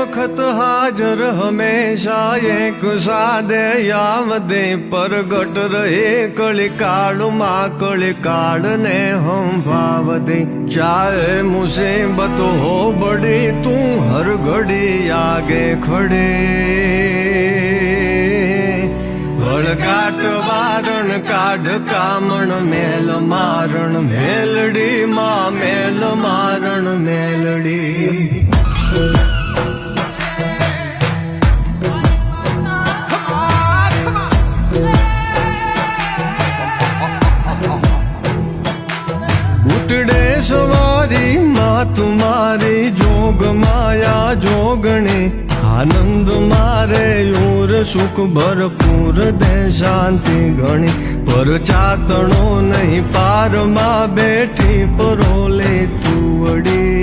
વખત હાજર હંમેશા એક સાદે યાવદે પરગટ રહે કળિકાળમાં કળિકાળને હંભાવ દે ચાહે મુસીબત હો બડી તું હર ઘડી આગે ખડે વળગાટ વારણ કાઢ કામણ મેલ મારણ મેલડી માં મેલ મારણ મેલડી ઉટડે સવારી માં તુમારી જોગ માયા જોગણી આનંદ મારે યોર સુખ ભરપૂર દે શાંતિ ઘણી પર ચાતણો નહીં પારમાં બેઠી પરોલે તું વડી